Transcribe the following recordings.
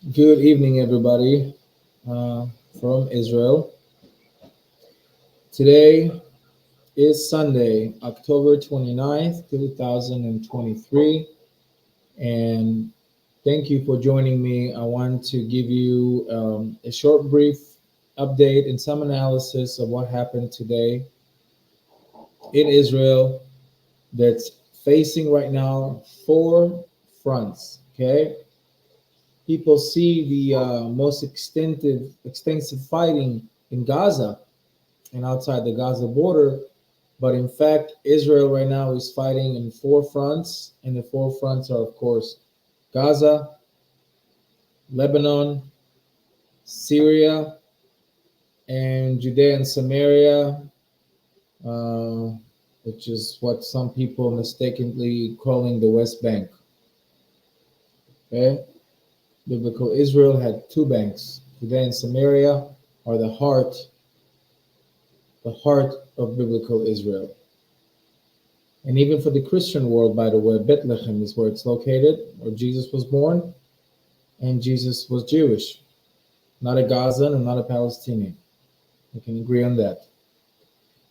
Good evening, everybody, from Israel. Today is Sunday, October 29th, 2023, and thank you for joining me. I want to give you a short, brief update and some analysis of what happened today in Israel that's facing right now four fronts. Okay, people see the most extensive fighting in Gaza and outside the Gaza border. But in fact, Israel right now is fighting in four fronts, and the four fronts are, of course, Gaza, Lebanon, Syria, and Judea and Samaria, uh, which is what some people mistakenly calling the West Bank. Okay, biblical Israel had two banks. Judea and Samaria are the heart of biblical Israel. And even for the Christian world, by the way, Bethlehem is where it's located, where Jesus was born, and Jesus was Jewish, not a Gazan and not a Palestinian. We can agree on that.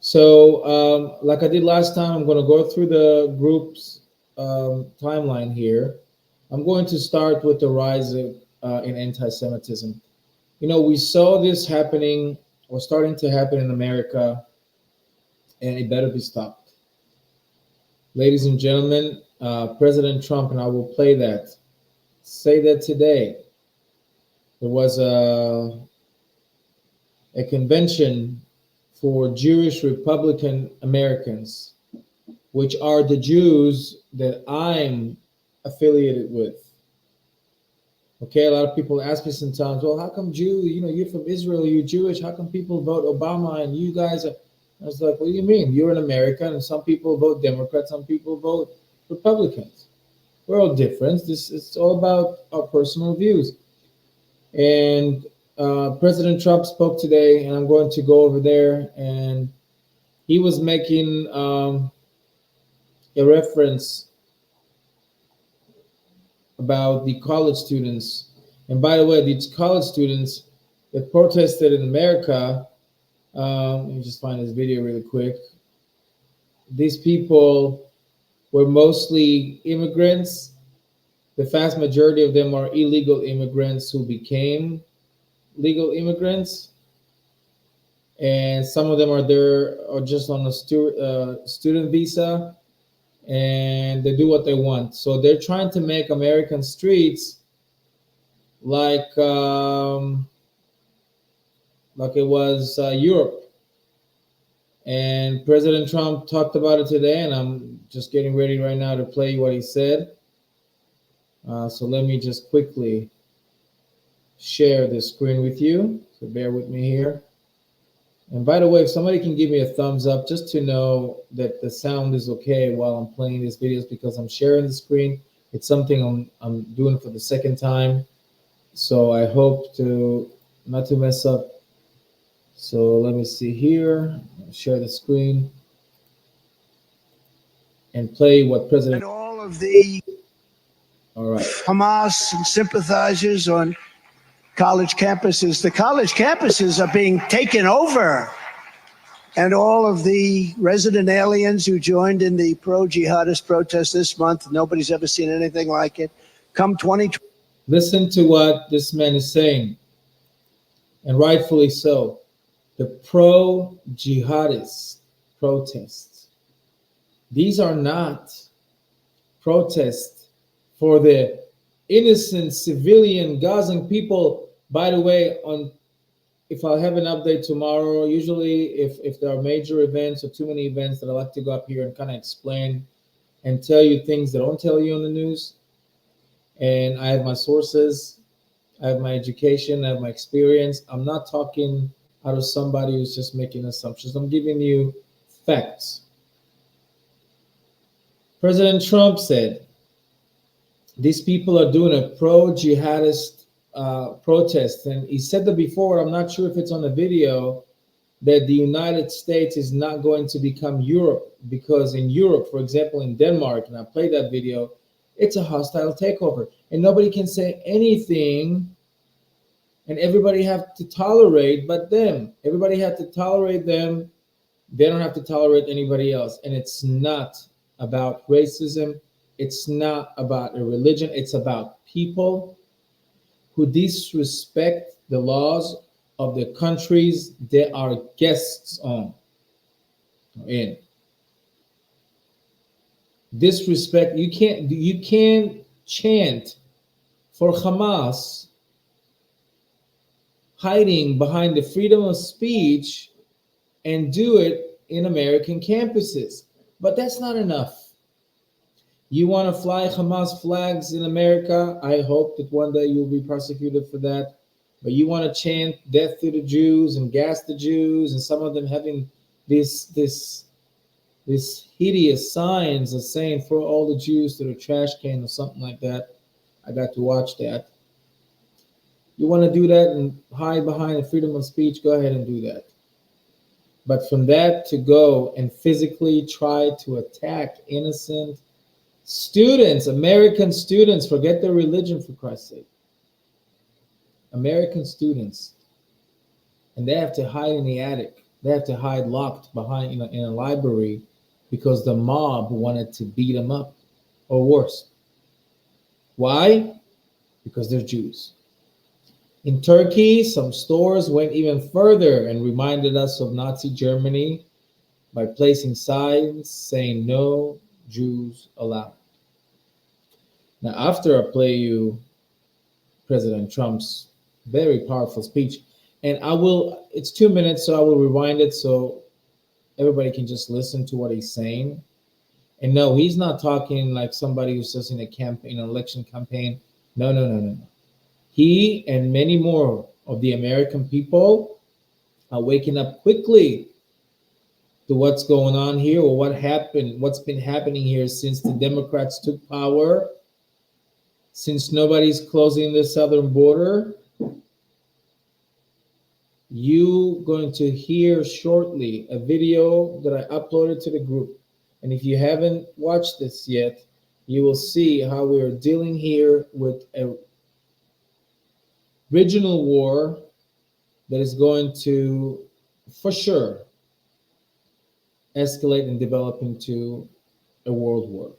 So, like I did last time, I'm going to go through the group's timeline here. I'm going to start with the rise in anti-Semitism. You know, we saw this happening or starting to happen in America, and it better be stopped. Ladies and gentlemen, President Trump, and I will play that, say that today there was a convention for Jewish Republican Americans, which are the Jews that I'm affiliated with. Okay, a lot of people ask me sometimes, well, how come you're from Israel, you're Jewish, how come people vote Obama and you guys are, I was like, what do you mean? You're an American and some people vote Democrat, some people vote Republicans. We're all different. It's all about our personal views. And President Trump spoke today, and I'm going to go over there, and he was making a reference about the college students. And by the way, these college students that protested in America, let me just find this video really quick. These people were mostly immigrants. The vast majority of them are illegal immigrants who became legal immigrants. And some of them are there or just on a student visa, and they do what they want. So they're trying to make American streets like it was Europe. And President Trump talked about it today, and I'm just getting ready right now to play what he said. So let me just quickly share the screen with you. So bear with me here. And by the way, if somebody can give me a thumbs up just to know that the sound is okay while I'm playing these videos, because I'm sharing the screen. It's something I'm doing for the second time. So I hope to not to mess up. So let me see here. I'll share the screen and play what President. And all of the All right. Hamas sympathizers on college campuses. The college campuses are being taken over. And all of the resident aliens who joined in the pro-jihadist protest this month, nobody's ever seen anything like it. Come 2020. Listen to what this man is saying, and rightfully so. The pro-jihadist protests. These are not protests for the innocent civilian Gazan people. By the way, if I have an update tomorrow, usually if there are major events or too many events, that I like to go up here and kind of explain and tell you things that I don't tell you on the news. And I have my sources, I have my education, I have my experience. I'm not talking out of somebody who's just making assumptions. I'm giving you facts. President Trump said these people are doing a pro-jihadist protest. And he said that before, I'm not sure if it's on the video, that the United States is not going to become Europe, because in Europe, for example, in Denmark, and I played that video, it's a hostile takeover. And nobody can say anything and everybody have to tolerate but them. Everybody had to tolerate them. They don't have to tolerate anybody else. And it's not about racism. It's not about a religion. It's about people who disrespect the laws of the countries they are guests on in. Disrespect. You can't chant for Hamas hiding behind the freedom of speech and do it in American campuses. But that's not enough. You want to fly Hamas flags in America? I hope that one day you'll be prosecuted for that. But you want to chant death to the Jews and gas the Jews, and some of them having this hideous signs of saying throw all the Jews to the trash can or something like that. I got to watch that. You want to do that and hide behind the freedom of speech? Go ahead and do that. But from that to go and physically try to attack innocent students, American students, forget their religion for Christ's sake. American students, and they have to hide in the attic. They have to hide locked behind, in a library because the mob wanted to beat them up, or worse. Why? Because they're Jews. In Turkey, some stores went even further and reminded us of Nazi Germany by placing signs saying no Jews allowed. Now, after I play you President Trump's very powerful speech, and it's 2 minutes, so I will rewind it so everybody can just listen to what he's saying. And no, he's not talking like somebody who's just in an election campaign. No. He and many more of the American people are waking up quickly to what's going on here, or what's been happening here since the Democrats took power, since nobody's closing the southern border. You're going to hear shortly a video that I uploaded to the group. And if you haven't watched this yet, you will see how we're dealing here with a regional war that is going to, for sure, escalate and develop into a world war.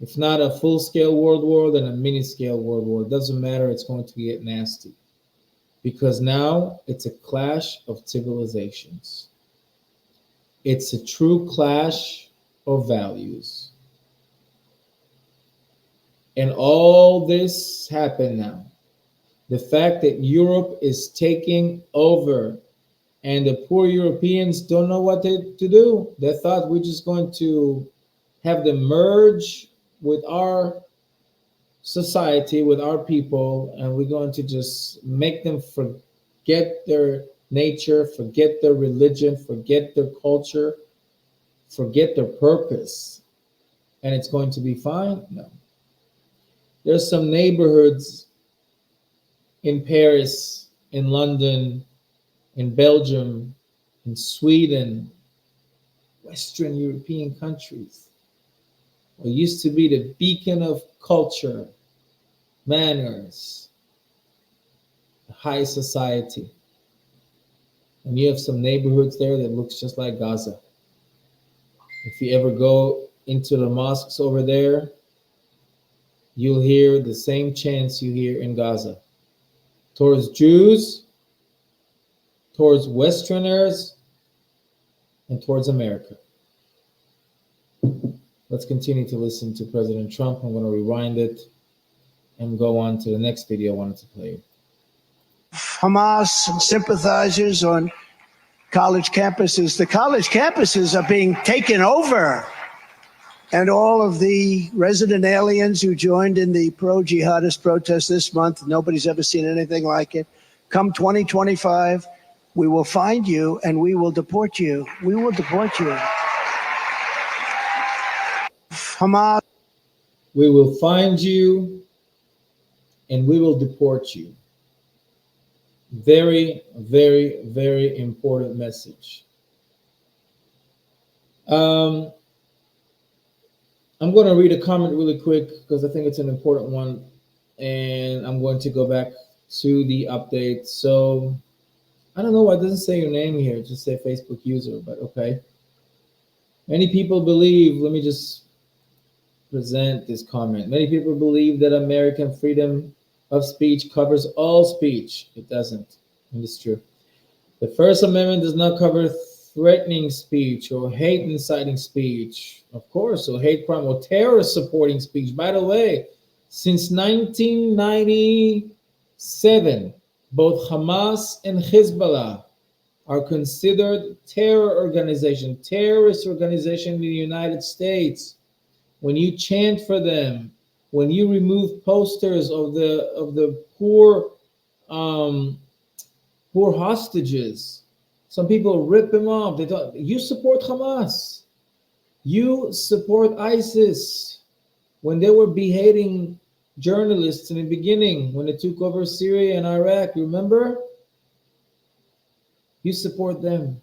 If not a full-scale world war, then a mini-scale world war. It doesn't matter. It's going to get nasty. Because now it's a clash of civilizations. It's a true clash of values. And all this happened now. The fact that Europe is taking over and the poor Europeans don't know what to do. They thought we're just going to have them merge with our society, with our people, and we're going to just make them forget their nature, forget their religion, forget their culture, forget their purpose, and it's going to be fine? No. There's some neighborhoods in Paris, in London, in Belgium, in Sweden, Western European countries, what used to be the beacon of culture, manners, high society. And you have some neighborhoods there that looks just like Gaza. If you ever go into the mosques over there, you'll hear the same chants you hear in Gaza. Towards Jews, towards Westerners, and towards America. Let's continue to listen to President Trump. I'm going to rewind it and go on to the next video I wanted to play. Hamas sympathizers on college campuses. The college campuses are being taken over. And all of the resident aliens who joined in the pro-jihadist protest this month, nobody's ever seen anything like it. Come 2025, we will find you and we will deport you. We will deport you. Hamas. We will find you and we will deport you. Very, very, very important message. I'm going to read a comment really quick because I think it's an important one, and I'm going to go back to the update. So I don't know why it doesn't say your name here. Just say Facebook user, but okay. Many people believe, let me just present this comment. Many people believe that American freedom of speech covers all speech. It doesn't. And it's true. The First Amendment does not cover threatening speech or hate inciting speech, of course, or hate crime or terrorist supporting speech. By the way, since 1997, both Hamas and Hezbollah are considered terrorist organization in the United States. When you chant for them, when you remove posters of the poor hostages, some people rip them off. They don't. You support Hamas. You support ISIS. When they were beheading journalists in the beginning, when they took over Syria and Iraq, remember? You support them.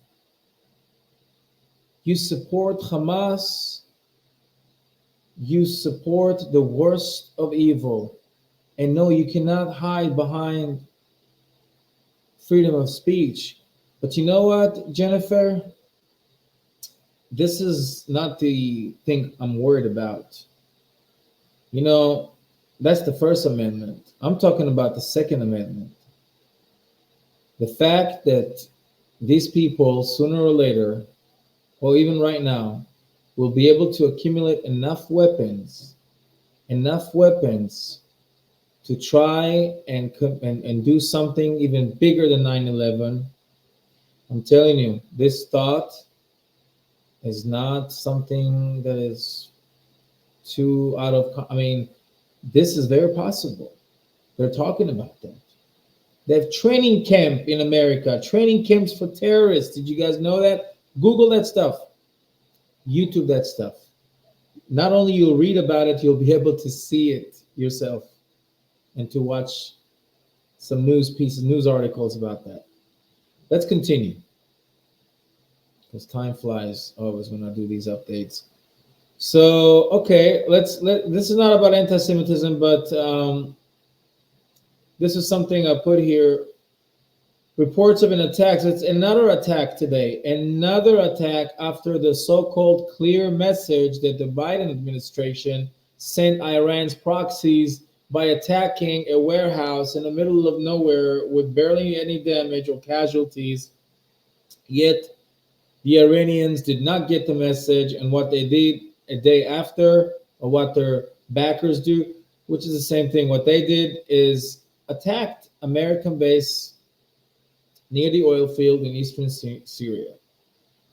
You support Hamas. You support the worst of evil. And no, you cannot hide behind freedom of speech. But you know what, Jennifer? This is not the thing I'm worried about. You know, that's the First Amendment. I'm talking about the Second Amendment. The fact that these people, sooner or later, or even right now, will be able to accumulate enough weapons to try and do something even bigger than 9/11. I'm telling you, this thought is not something that is too out of, I mean, this is very possible. They're talking about that. They have training camp in America, training camps for terrorists. Did you guys know that? Google that stuff. YouTube that stuff. Not only you'll read about it, you'll be able to see it yourself and to watch some news articles about that. Let's continue, because time flies always when I do these updates. So, okay, this is not about anti-Semitism, but this is something I put here. Reports of an attack. So it's another attack today. Another attack after the so-called clear message that the Biden administration sent Iran's proxies by attacking a warehouse in the middle of nowhere with barely any damage or casualties. Yet the Iranians did not get the message, and what they did a day after, or what their backers do, which is the same thing. What they did is attacked American base near the oil field in eastern Syria.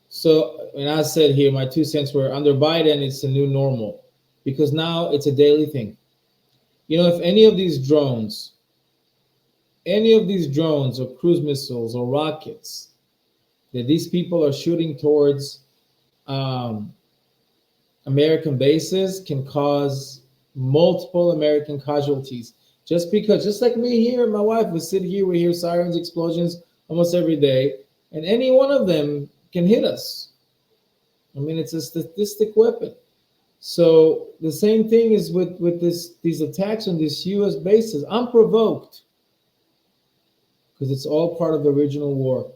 So, and I said here, my 2 cents were under Biden, it's a new normal, because now it's a daily thing. You know, if any of these drones or cruise missiles or rockets that these people are shooting towards American bases can cause multiple American casualties. Just like me here, my wife, we sit here, we hear sirens, explosions almost every day, and any one of them can hit us. I mean, it's a statistic weapon. So the same thing is with these attacks on these U.S. bases. Unprovoked, because it's all part of the original war.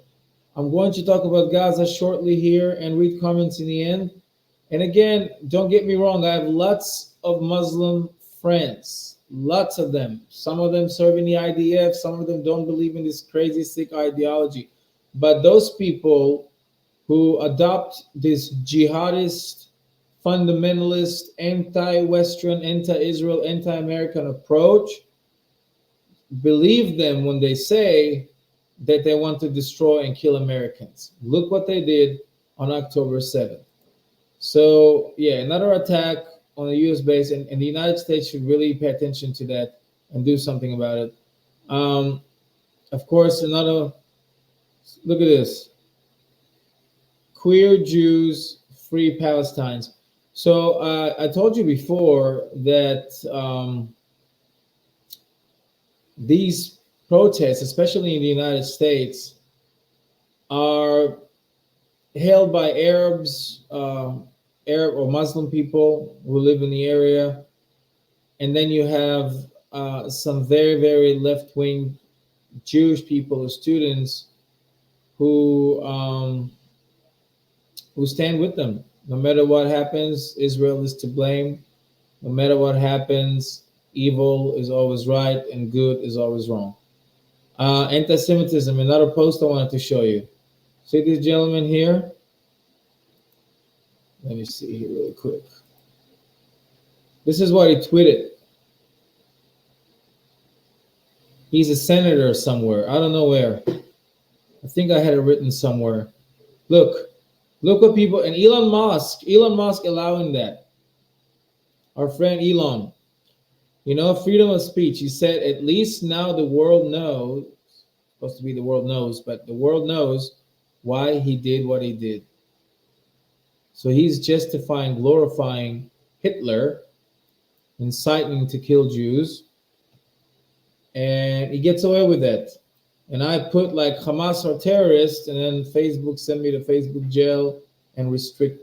I'm going to talk about Gaza shortly here and read comments in the end. And again, don't get me wrong, I have lots of Muslim friends, lots of them. Some of them serve in the IDF, some of them don't believe in this crazy, sick ideology. But those people who adopt this jihadist, fundamentalist, anti-Western, anti-Israel, anti-American approach, believe them when they say that they want to destroy and kill Americans. Look what they did on October 7th. So, yeah, another attack on a U.S. base, and the United States should really pay attention to that and do something about it. Of course, look at this. Queer Jews, free Palestinians. So I told you before that these protests, especially in the United States, are held by Arabs, Arab or Muslim people who live in the area. And then you have some very, very left-wing Jewish people or students who stand with them. No matter what happens, Israel is to blame. No matter what happens, evil is always right and good is always wrong. Anti-Semitism, another post I wanted to show you. See this gentleman here? Let me see here really quick. This is what he tweeted. He's a senator somewhere. I don't know where. I think I had it written somewhere. Look what people, and Elon Musk allowing that. Our friend Elon, freedom of speech. He said, at least now the world knows, supposed to be the world knows, but the world knows why he did what he did. So he's justifying, glorifying Hitler, inciting to kill Jews, and he gets away with that. And I put like Hamas are terrorists, and then Facebook sent me to Facebook jail and restricting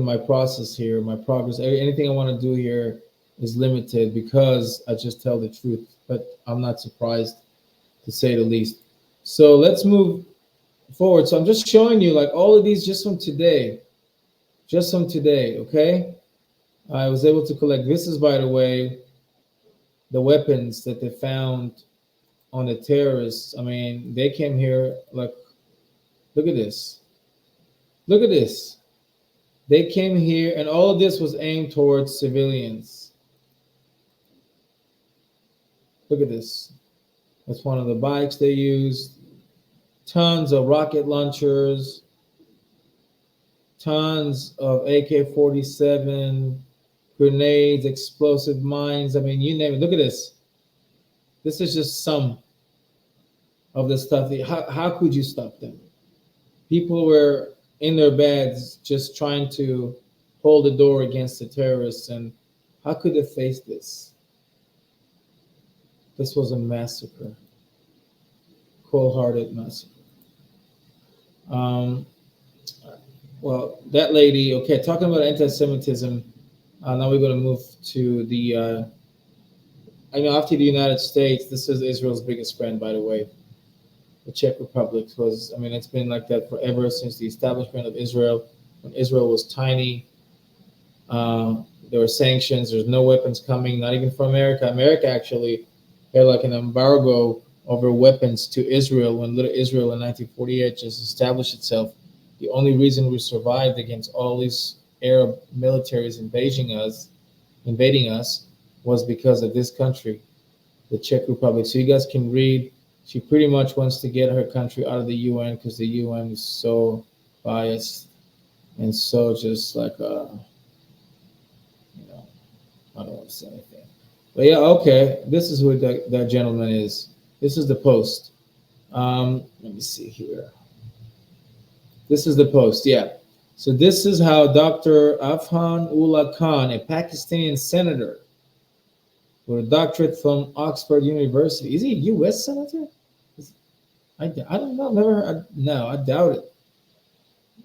my process here, my progress. Anything I want to do here is limited because I just tell the truth. But I'm not surprised, to say the least. So let's move forward. So I'm just showing you like all of these just from today, okay? I was able to collect. This is, by the way, the weapons that they found on the terrorists. I mean, they came here like, look at this. They came here, and all of this was aimed towards civilians. Look at this. That's one of the bikes they used. Tons of rocket launchers. Tons of AK-47, grenades, explosive mines. I mean, you name it. Look at this. This is just some of the stuff. How could you stop them? People were in their beds just trying to hold the door against the terrorists. And how could they face this? This was a massacre. Cold-hearted massacre. Well, that lady, okay, talking about anti-Semitism, now we're going to move to the, after the United States, this is Israel's biggest friend, by the way. The Czech Republic was, it's been like that forever since the establishment of Israel. When Israel was tiny, there were sanctions, there's no weapons coming, not even from America. America actually had like an embargo over weapons to Israel when little Israel in 1948 just established itself. The only reason we survived against all these Arab militaries invading us was because of this country, the Czech Republic. So you guys can read, she pretty much wants to get her country out of the UN because the UN is so biased and so just like, I don't want to say anything. But yeah, okay, this is who that gentleman is. This is the post. Let me see here. This is the post, yeah. So this is how Dr. Afghan Ullah Khan, a Pakistani senator with a doctorate from Oxford University. Is he a U.S. senator? I don't know. No, I doubt it.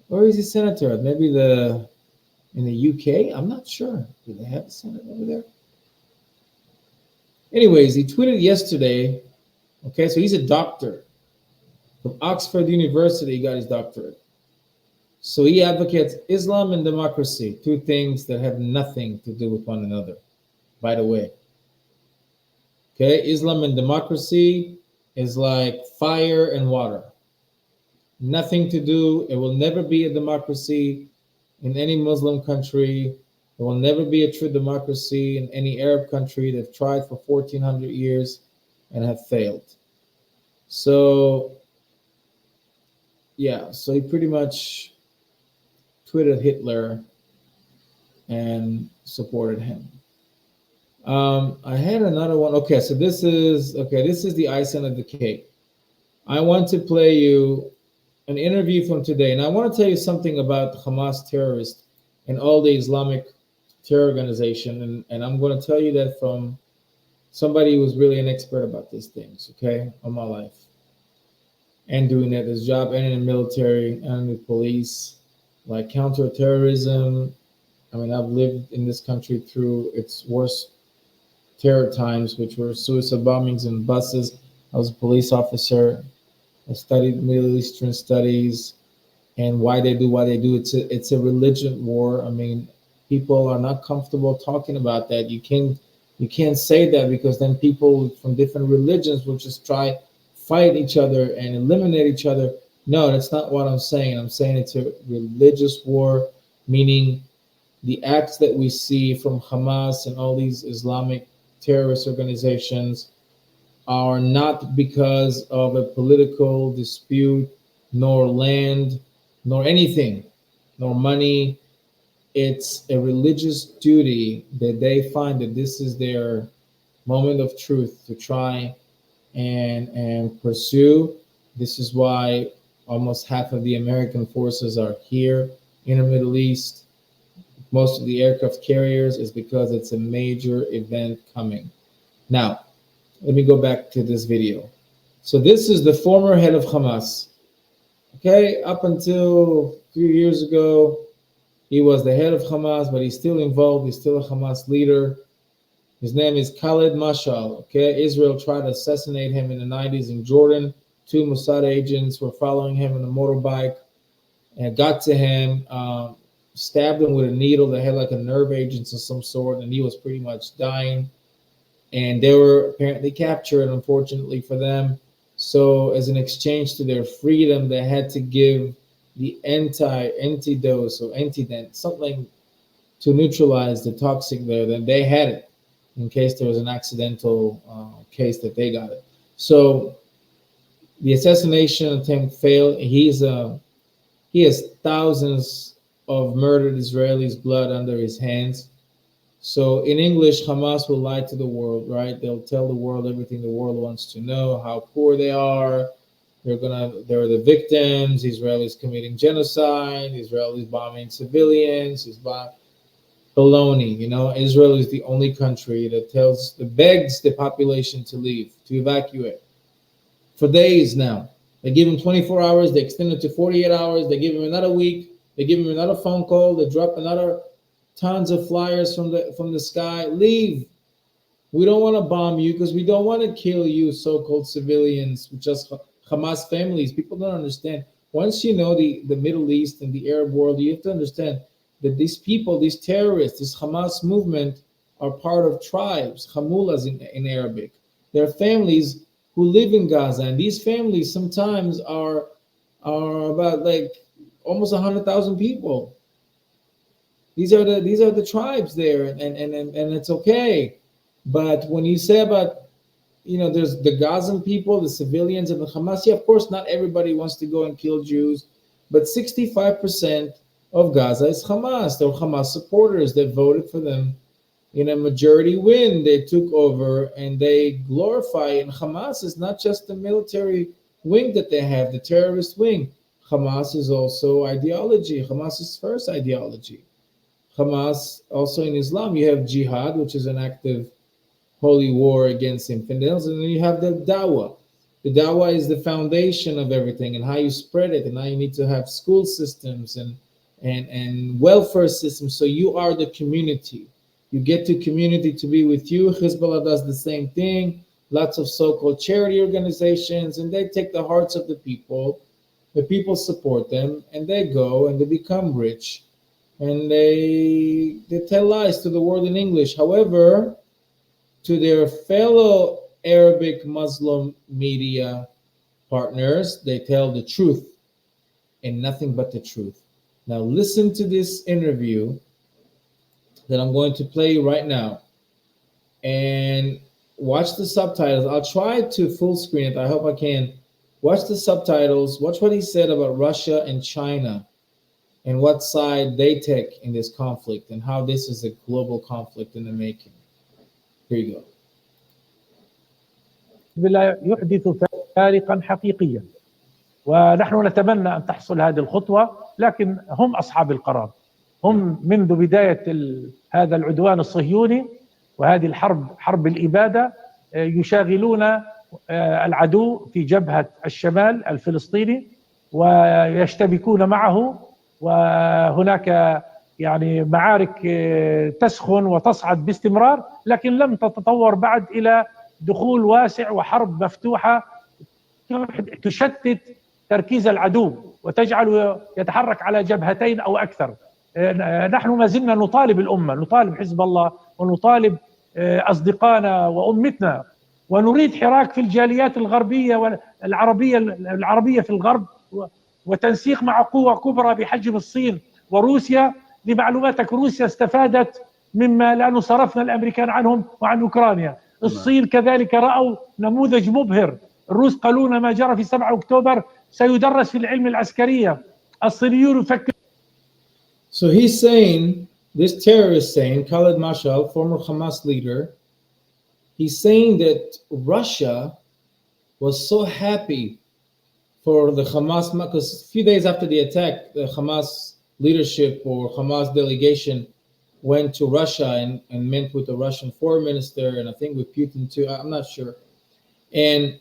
Where is he senator? Maybe in the UK? I'm not sure. Do they have a senator over there? Anyways, he tweeted yesterday. Okay, so he's a doctor from Oxford University. He got his doctorate. So he advocates Islam and democracy, two things that have nothing to do with one another, by the way. Okay, Islam and democracy is like fire and water. Nothing to do. It will never be a democracy in any Muslim country. There will never be a true democracy in any Arab country. They've tried for 1,400 years and have failed. So, yeah, so he pretty much tweeted Hitler and supported him. I had another one. Okay, so this is the icing on the cake. I want to play you an interview from today, and I want to tell you something about the Hamas terrorists and all the Islamic terror organization, and I'm going to tell you that from somebody who was really an expert about these things, okay, all my life, and doing that his job, and in the military, and in the police, like counter-terrorism. I've lived in this country through its worst terror times, which were suicide bombings in buses. I was a police officer. I studied Middle Eastern studies and why they do what they do. It's a religion war. I mean, people are not comfortable talking about that. You can't say that because then people from different religions will just try fight each other and eliminate each other. No, that's not what I'm saying. I'm saying it's a religious war, meaning the acts that we see from Hamas and all these Islamic terrorist organizations are not because of a political dispute, nor land, nor anything, nor money. It's a religious duty that they find that this is their moment of truth to try and pursue. This is why almost half of the American forces are here in the Middle East. Most of the aircraft carriers is because it's a major event coming. Now, let me go back to this video. So this is the former head of Hamas. Okay, up until a few years ago, he was the head of Hamas, but he's still involved. He's still a Hamas leader. His name is Khaled Mashal. Okay, Israel tried to assassinate him in the 90s in Jordan. 2 Mossad agents were following him on a motorbike and got to him, stabbed him with a needle that had like a nerve agent of some sort, and he was pretty much dying. And they were apparently captured, unfortunately for them. So as an exchange to their freedom, they had to give the antidote or antident, something to neutralize the toxic there. Then they had it in case there was an accidental case that they got it. So the assassination attempt failed. He has thousands of murdered Israelis' blood under his hands. So in English, Hamas will lie to the world, right? They'll tell the world everything the world wants to know, how poor they are. They're the victims. Israelis committing genocide. Israelis bombing civilians. Baloney. You know, Israel is the only country that begs the population to leave, to evacuate. For days now, they give him 24 hours. They extend it to 48 hours. They give him another week. They give him another phone call. They drop another tons of flyers from the sky. Leave. We don't want to bomb you because we don't want to kill you, so-called civilians, just Hamas families. People don't understand. Once you know the Middle East and the Arab world, you have to understand that these people, these terrorists, this Hamas movement are part of tribes, Hamulas in Arabic. They're families who live in Gaza, and these families sometimes are about like almost 100,000 people. These are the tribes there, and it's okay. But when you say about, there's the Gazan people, the civilians, and the Hamas, yeah, of course, not everybody wants to go and kill Jews, but 65% of Gaza is Hamas. They're Hamas supporters. They voted for them in a majority win. They took over and they glorify. And Hamas is not just the military wing that they have, the terrorist wing. Hamas is also ideology. Hamas is first ideology. Hamas, also in Islam, you have jihad, which is an active holy war against infidels, and then you have the dawah. The dawah is the foundation of everything and how you spread it, and now you need to have school systems and welfare systems. So you are the community. You get the community to be with you. Hezbollah does the same thing. Lots of so-called charity organizations, and they take the hearts of the people. The people support them, and they go and they become rich. And they tell lies to the world in English. However, to their fellow Arabic Muslim media partners, they tell the truth and nothing but the truth. Now listen to this interview that I'm going to play right now and watch the subtitles. I'll try to full screen it. I hope I can. Watch the subtitles. Watch what he said about Russia and China and what side they take in this conflict and how this is a global conflict in the making. Here you go. يحدث فارقا حقيقيا، ونحن نتمنى أن تحصل هذه الخطوة، لكن هم أصحاب القرار. هم منذ بداية هذا العدوان الصهيوني وهذه الحرب، حرب الإبادة، يشاغلون العدو في جبهة الشمال الفلسطيني ويشتبكون معه، وهناك يعني معارك تسخن وتصعد باستمرار، لكن لم تتطور بعد إلى دخول واسع وحرب مفتوحة تشتت تركيز العدو وتجعله يتحرك على جبهتين أو أكثر. نحن ما زلنا نطالب الأمة، نطالب حزب الله ونطالب أصدقائنا وأمتنا، ونريد حراك في الجاليات الغربية والعربية في الغرب، وتنسيق مع قوى كبرى بحجم الصين وروسيا. لمعلوماتك روسيا استفادت مما لأنه صرفنا الأمريكان عنهم وعن أوكرانيا. الصين كذلك رأوا نموذج مبهر. الروس قالوا لنا ما جرى في 7 أكتوبر سيدرس في العلم العسكرية. الصينيون يفكرون. So he's saying, this terrorist saying, Khaled Mashal, former Hamas leader, he's saying that Russia was so happy for the Hamas, because a few days after the attack, the Hamas leadership or Hamas delegation went to Russia and met with the Russian foreign minister, and I think with Putin too, I'm not sure. And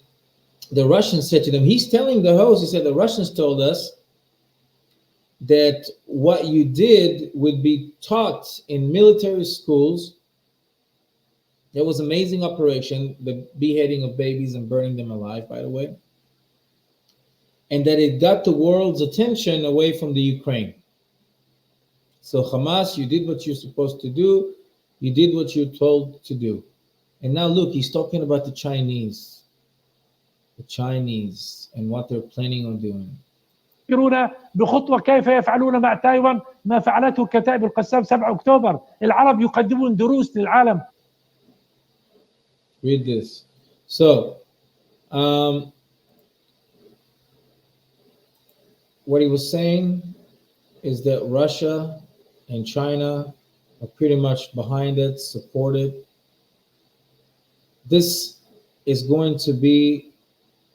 the Russians said to them, he's telling the host, he said, the Russians told us that what you did would be taught in military schools. It was an amazing operation, the beheading of babies and burning them alive, by the way. And that it got the world's attention away from the Ukraine. So Hamas, you did what you're supposed to do. You did what you're told to do. And now look, he's talking about the Chinese and what they're planning on doing. بخطوة كيف يفعلون مع تايوان ما فعلته كتائب القسام 7 أكتوبر. العرب يقدمون دروس للعالم. Read this. So, what he was saying is that Russia and China are pretty much behind it, support it. This is going to be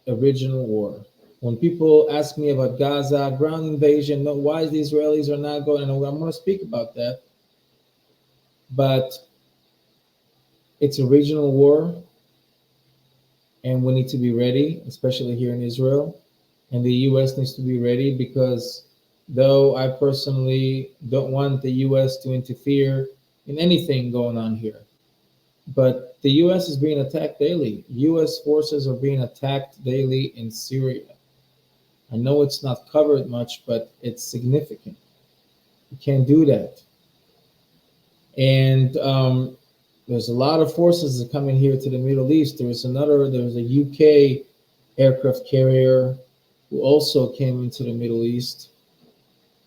a regional war. When people ask me about Gaza, ground invasion, no, why the Israelis are not going, and I'm going to speak about that. But it's a regional war, and we need to be ready, especially here in Israel. And the U.S. needs to be ready, because though I personally don't want the U.S. to interfere in anything going on here, but the U.S. is being attacked daily. U.S. forces are being attacked daily in Syria. I know it's not covered much, but it's significant. You can't do that. And there's a lot of forces that come in here to the Middle East. There's a UK aircraft carrier who also came into the Middle East.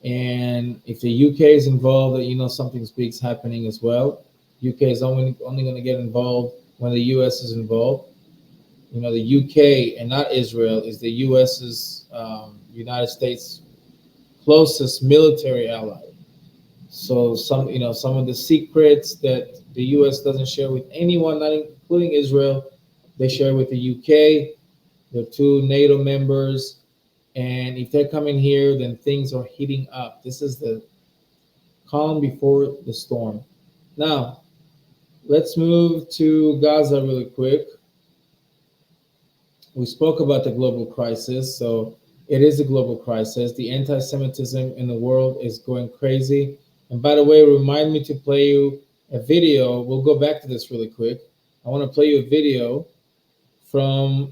And if the UK is involved, you know something big's happening as well. UK is only going to get involved when the US is involved. You know, the UK and not Israel is the US's United States closest military ally. So some of the secrets that the US doesn't share with anyone, not including Israel, they share with the UK. They're 2 NATO members. And if they're coming here, then things are heating up. This is the calm before the storm. Now, let's move to Gaza really quick. We spoke about the global crisis. So it is a global crisis. The anti-Semitism in the world is going crazy. And by the way, remind me to play you a video. We'll go back to this really quick. I want to play you a video from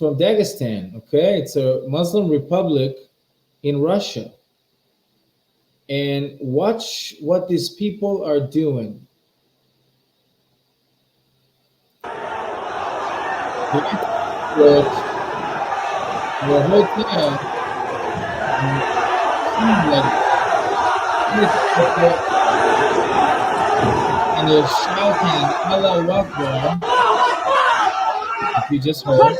Dagestan. Okay, it's a Muslim republic in Russia. And watch what these people are doing. The hotel, and they're shouting Allahu Akbar. If you just heard.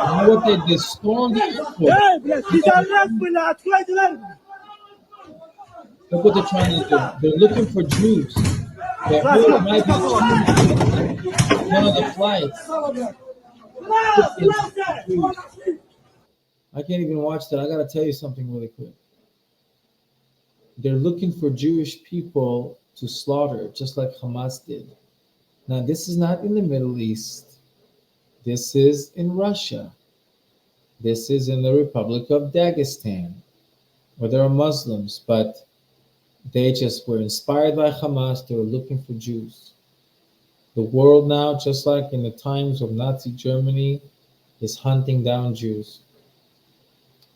You know what they did? Stormed the airport. Look what they're trying to do. They're looking for Jews. They heard it might be Jews. One of the flights. I can't even watch that. I got to tell you something really quick. They're looking for Jewish people to slaughter, just like Hamas did. Now, this is not in the Middle East. This is in Russia. This is in the Republic of Dagestan, where there are Muslims, but they just were inspired by Hamas. They were looking for Jews. The world now, just like in the times of Nazi Germany, is hunting down Jews.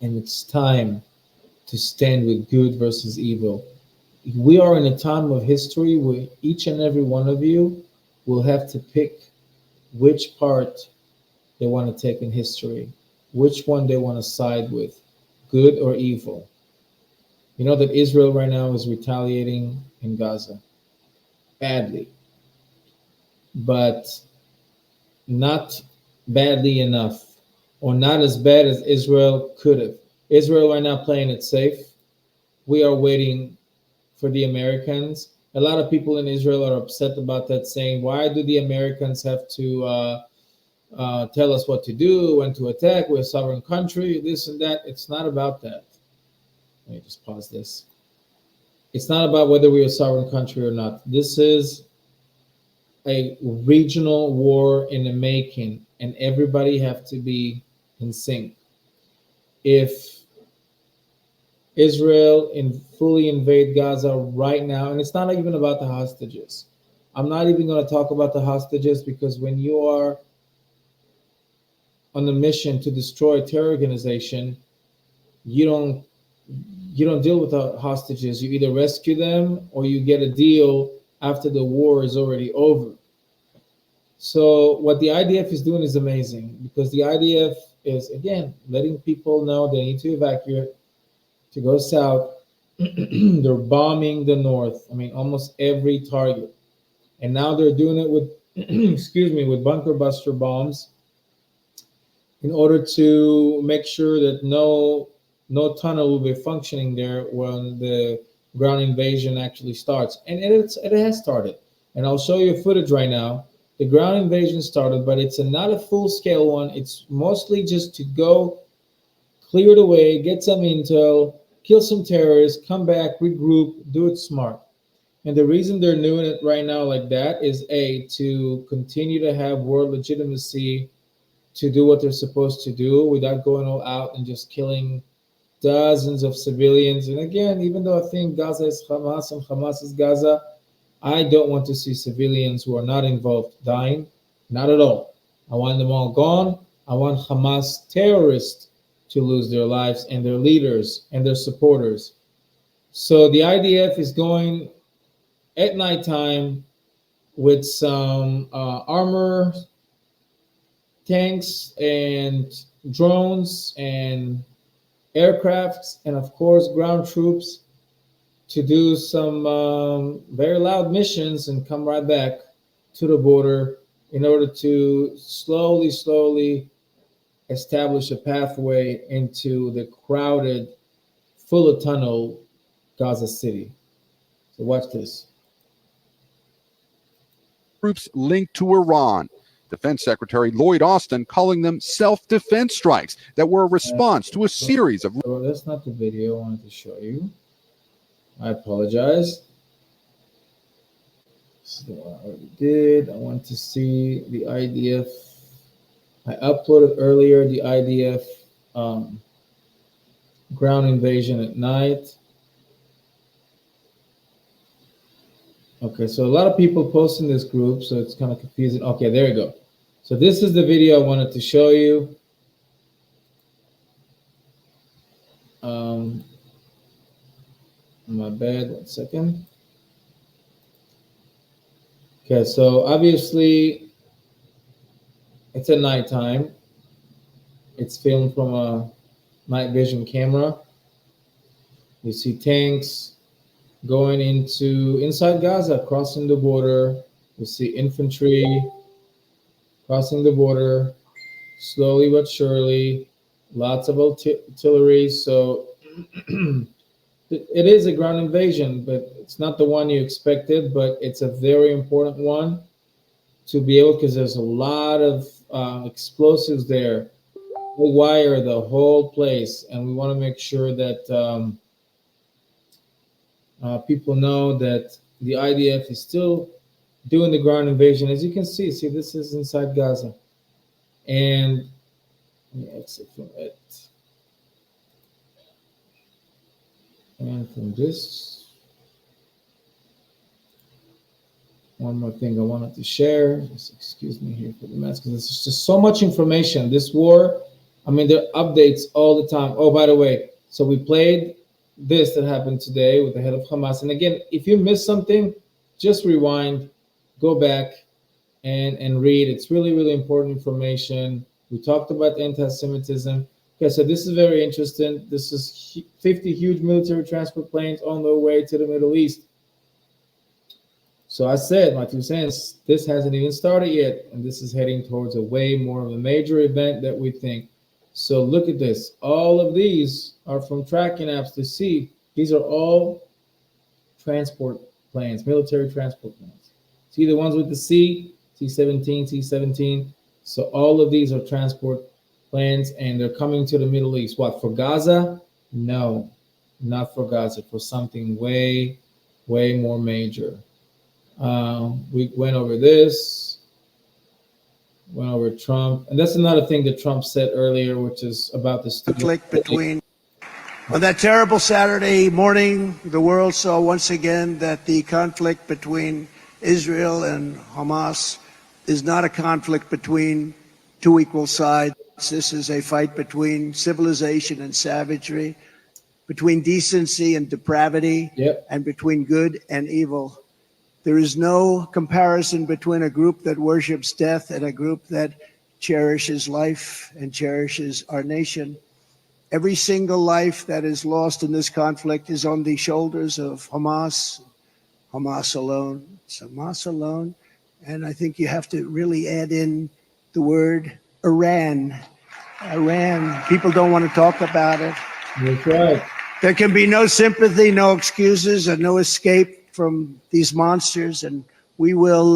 And it's time to stand with good versus evil. We are in a time of history where each and every one of you will have to pick which part they want to take in history, which one they want to side with, good or evil. You know that Israel right now is retaliating in Gaza badly, but not badly enough, or not as bad as Israel could have. Israel right now playing it safe. We are waiting for the Americans. A lot of people in Israel are upset about that, saying, why do the Americans have to tell us what to do, when to attack? We're a sovereign country, this and that. It's not about that. Let me just pause this. It's not about whether we're a sovereign country or not. This is a regional war in the making, and everybody have to be in sync. If Israel fully invade Gaza right now, and it's not even about the hostages. I'm not even going to talk about the hostages, because when you are on the mission to destroy a terror organization, you don't deal with the hostages. You either rescue them or you get a deal after the war is already over. So what the IDF is doing is amazing, because the IDF is, again, letting people know they need to evacuate, to go south. They're bombing the north. I mean, almost every target. And now they're doing it with, excuse me, with bunker buster bombs, in order to make sure that no tunnel will be functioning there when the ground invasion actually starts. And it has started. And I'll show you footage right now. The ground invasion started, but it's not a full-scale one. It's mostly just to go clear the way, get some intel, kill some terrorists, come back, regroup, do it smart. And the reason they're doing it right now like that is, A, to continue to have world legitimacy to do what they're supposed to do without going all out and just killing dozens of civilians. And again, even though I think Gaza is Hamas and Hamas is Gaza, I don't want to see civilians who are not involved dying. Not at all. I want them all gone. I want Hamas terrorists to lose their lives, and their leaders and their supporters. So the IDF is going at nighttime with some armor, tanks and drones and aircrafts, and of course ground troops, to do some very loud missions and come right back to the border in order to slowly establish a pathway into the crowded, full of tunnel Gaza City. So watch this. Groups linked to Iran. Defense Secretary Lloyd Austin calling them self-defense strikes that were a response to a series of... Well, that's not the video I wanted to show you. I apologize. This is the one I already did. I want to see the IDF. I uploaded earlier the IDF ground invasion at night. Okay, so a lot of people post in this group, so it's kind of confusing. Okay, there you go. So this is the video I wanted to show you. My bad, 1 second. Okay, so obviously it's at nighttime. It's filmed from a night vision camera. You see tanks going inside Gaza, crossing the border. You see infantry crossing the border, slowly but surely. Lots of artillery. So it is a ground invasion, but it's not the one you expected, but it's a very important one to be able, because there's a lot of explosives there. We'll wire the whole place, and we want to make sure that people know that the IDF is still doing the ground invasion. As you can see, this is inside Gaza. And Let me exit from it. And from this, one more thing I wanted to share. Just excuse me here for the mess, because there's just so much information. This war, I mean, there are updates all the time. Oh, by the way, so we played this that happened today with the head of Hamas. And again, if you missed something, just rewind, go back and read. It's really, really important information. We talked about anti-Semitism. Okay, so this is very interesting. This is 50 huge military transport planes on their way to the Middle East. So I said, my 2 cents, this hasn't even started yet, and this is heading towards a way more of a major event that we think. So look at this. All of these are from tracking apps to see. These are all transport planes, military transport planes. See the ones with the C-17, C-17. So all of these are transport planes, and they're coming to the Middle East. What, for Gaza? No, not for Gaza, for something way, way more major. We went over this, went over Trump. And that's another thing that Trump said earlier, which is about the conflict between. On that terrible Saturday morning, the world saw once again that the conflict between Israel and Hamas is not a conflict between two equal sides. This is a fight between civilization and savagery, between decency and depravity, and between good and evil. There is no comparison between a group that worships death and a group that cherishes life and cherishes our nation. Every single life that is lost in this conflict is on the shoulders of Hamas, Hamas alone. It's Hamas alone. And I think you have to really add in the word Iran. Iran. People don't want to talk about it. That's right. There can be no sympathy, no excuses, and no escape from these monsters, and we will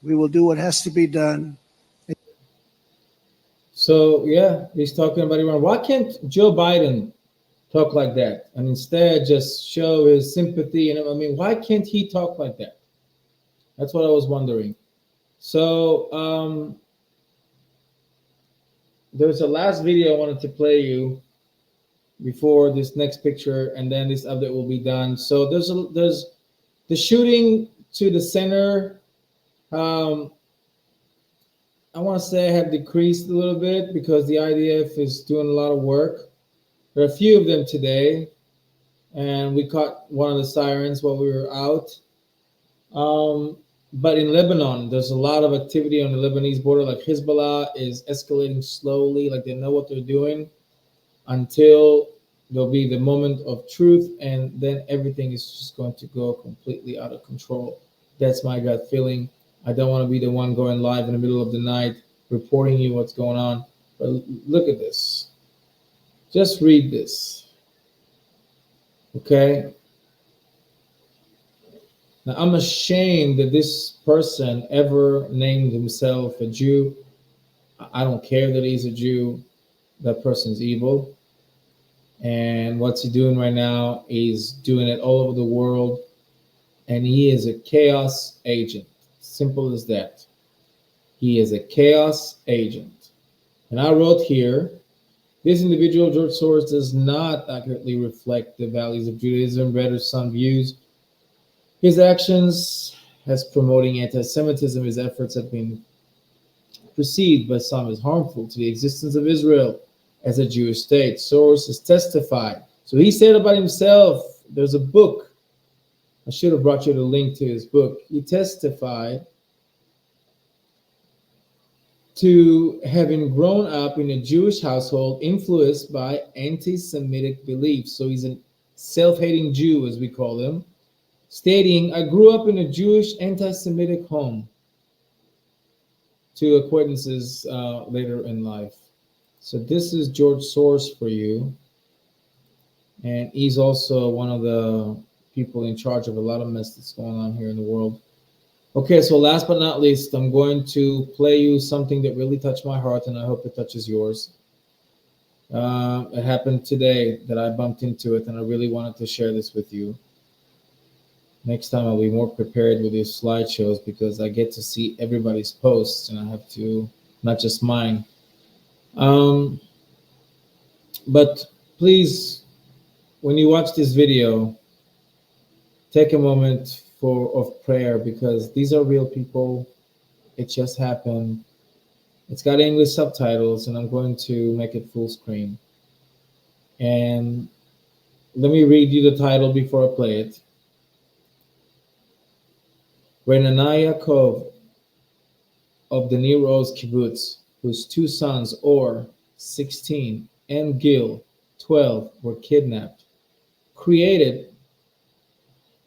do what has to be done. So yeah, he's talking about Iran. Why can't Joe Biden talk like that and instead just show his sympathy? And I mean, why can't he talk like that? That's what I was wondering. So there's a last video I wanted to play you before this next picture, and then this update will be done. So there's the shooting to the center. I want to say have decreased a little bit because the IDF is doing a lot of work. There are a few of them today, and we caught one of the sirens while we were out. But in Lebanon, there's a lot of activity on the Lebanese border. Like Hezbollah is escalating slowly, like they know what they're doing, until there'll be the moment of truth, and then everything is just going to go completely out of control. That's my gut feeling. I don't want to be the one going live in the middle of the night reporting you what's going on. But look at this. Just read this. Okay? Now, I'm ashamed that this person ever named himself a Jew. I don't care that he's a Jew. That person's evil. And what's he doing right now? He's doing it all over the world. And he is a chaos agent. Simple as that. He is a chaos agent. And I wrote here, this individual, George Soros, does not accurately reflect the values of Judaism, rather some views. His actions as promoting anti-Semitism, his efforts have been perceived by some as harmful to the existence of Israel as a Jewish state. Soros has testified. So he said about himself, there's a book. I should have brought you the link to his book. He testified to having grown up in a Jewish household influenced by anti-Semitic beliefs. So he's a self-hating Jew, as we call him, stating, I grew up in a Jewish anti-Semitic home, to acquaintances later in life. So this is George Soros for you. And he's also one of the people in charge of a lot of mess that's going on here in the world. Okay, so last but not least, I'm going to play you something that really touched my heart, and I hope it touches yours. It happened today that I bumped into it, and I really wanted to share this with you. Next time I'll be more prepared with these slideshows because I get to see everybody's posts, and I have to, not just mine. But please, when you watch this video, take a moment of prayer, because these are real people. It just happened. It's got English subtitles, and I'm going to make it full screen. And let me read you the title before I play it. Renanaya Kov of the Nir Oz kibbutz, whose two sons, Or, 16, and Gil, 12, were kidnapped, created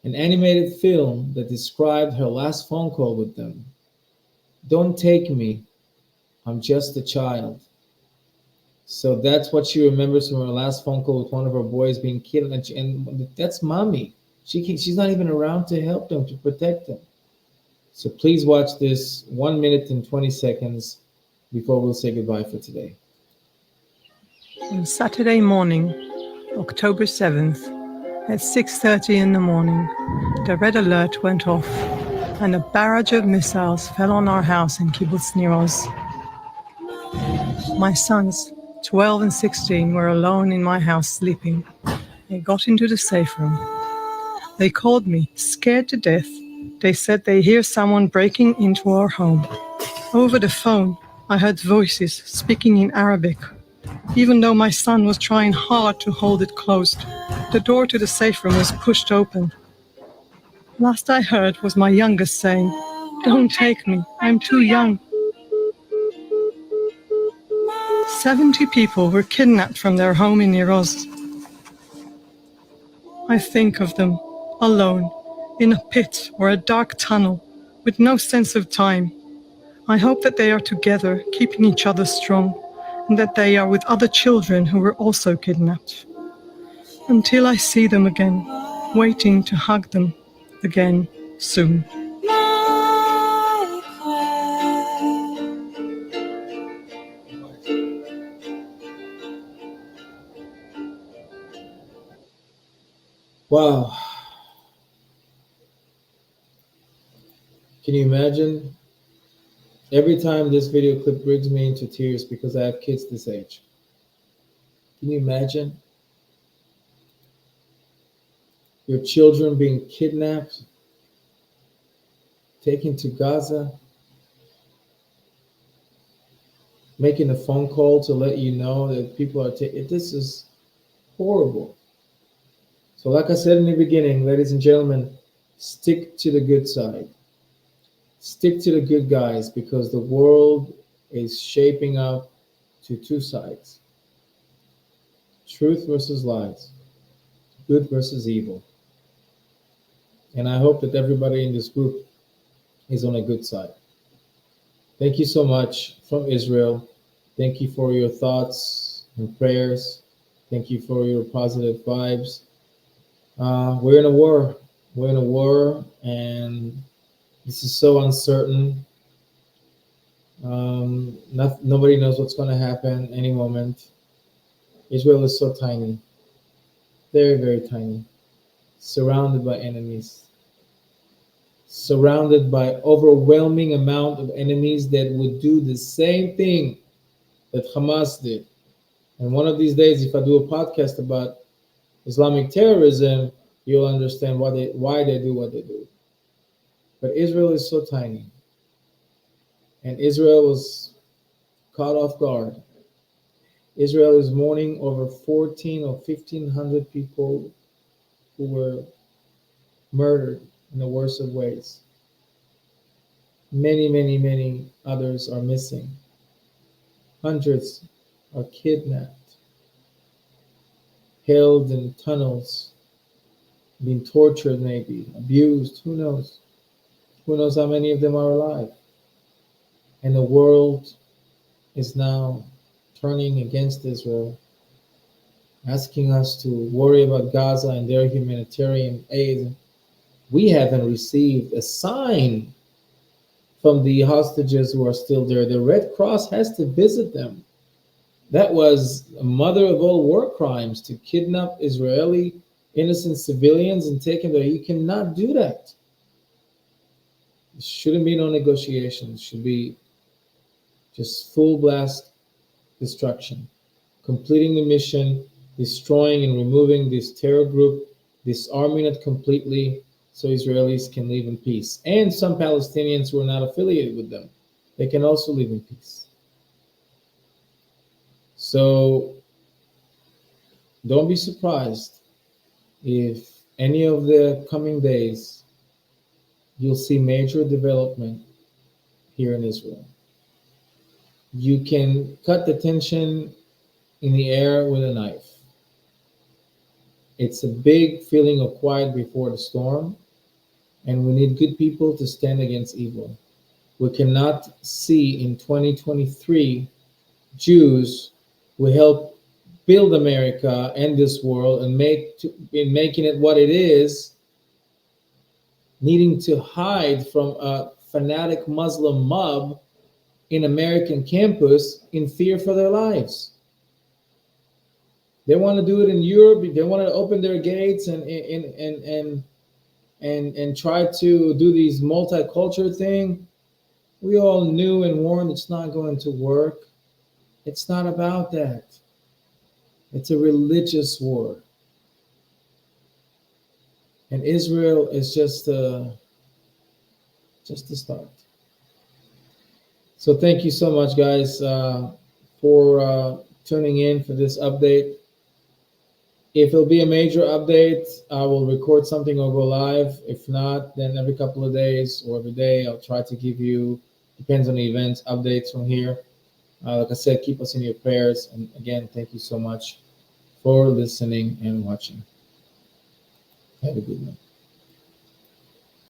an animated film that described her last phone call with them. Don't take me, I'm just a child. So that's what she remembers from her last phone call with one of her boys being kidnapped, and that's mommy. She's not even around to help them, to protect them. So please watch this 1 minute and 20 seconds before we'll say goodbye for today. On Saturday morning, October 7th, at 6:30 in the morning, the red alert went off and a barrage of missiles fell on our house in Kibbutz Nir Oz. My sons, 12 and 16, were alone in my house sleeping. They got into the safe room. They called me, scared to death. They said they hear someone breaking into our home. Over the phone, I heard voices speaking in Arabic. Even though my son was trying hard to hold it closed, the door to the safe room was pushed open. Last I heard was my youngest saying, "Don't take me, I'm too young." 70 people were kidnapped from their home in Nir Oz. I think of them, alone, in a pit or a dark tunnel, with no sense of time. I hope that they are together, keeping each other strong, and that they are with other children who were also kidnapped. Until I see them again, waiting to hug them again soon. Wow. Can you imagine? Every time this video clip brings me into tears because I have kids this age. Can you imagine your children being kidnapped, taken to Gaza, making a phone call to let you know that people are taking? This is horrible. So like I said in the beginning, ladies and gentlemen, stick to the good side. Stick to the good guys, because the world is shaping up to two sides. Truth versus lies. Good versus evil. And I hope that everybody in this group is on a good side. Thank you so much from Israel. Thank you for your thoughts and prayers. Thank you for your positive vibes. We're in a war. We're in a war, and this is so uncertain. Nobody knows what's going to happen any moment. Israel is so tiny, very, very tiny, surrounded by enemies, surrounded by overwhelming amount of enemies that would do the same thing that Hamas did. And one of these days, if I do a podcast about Islamic terrorism, you'll understand why they do what they do. But Israel is so tiny, and Israel was caught off guard. Israel is mourning over 14 or 1,500 people who were murdered in the worst of ways. Many, many, many others are missing. Hundreds are kidnapped, held in tunnels, being tortured maybe, abused, who knows? Who knows how many of them are alive? And the world is now turning against Israel, asking us to worry about Gaza and their humanitarian aid. We haven't received a sign from the hostages who are still there. The Red Cross has to visit them. That was a mother of all war crimes, to kidnap Israeli innocent civilians and take them there. You cannot do that. Shouldn't be no negotiations. Should be just full blast destruction, completing the mission, destroying and removing this terror group, disarming it completely so Israelis can live in peace. And some Palestinians who are not affiliated with them, they can also live in peace. So don't be surprised if any of the coming days you'll see major development here in Israel. You can cut the tension in the air with a knife. It's a big feeling of quiet before the storm, and we need good people to stand against evil. We cannot see in 2023 Jews who help build America and this world and making it what it is, needing to hide from a fanatic Muslim mob in American campus in fear for their lives. They want to do it in Europe. They want to open their gates and try to do these multicultural thing. We all knew and warned it's not going to work. It's not about that. It's a religious war. And Israel is just the start. So thank you so much, guys, for tuning in for this update. If it'll be a major update, I will record something or go live. If not, then every couple of days or every day, I'll try to give you, depends on the events, updates from here. Like I said, keep us in your prayers. And again, thank you so much for listening and watching. Have a good night.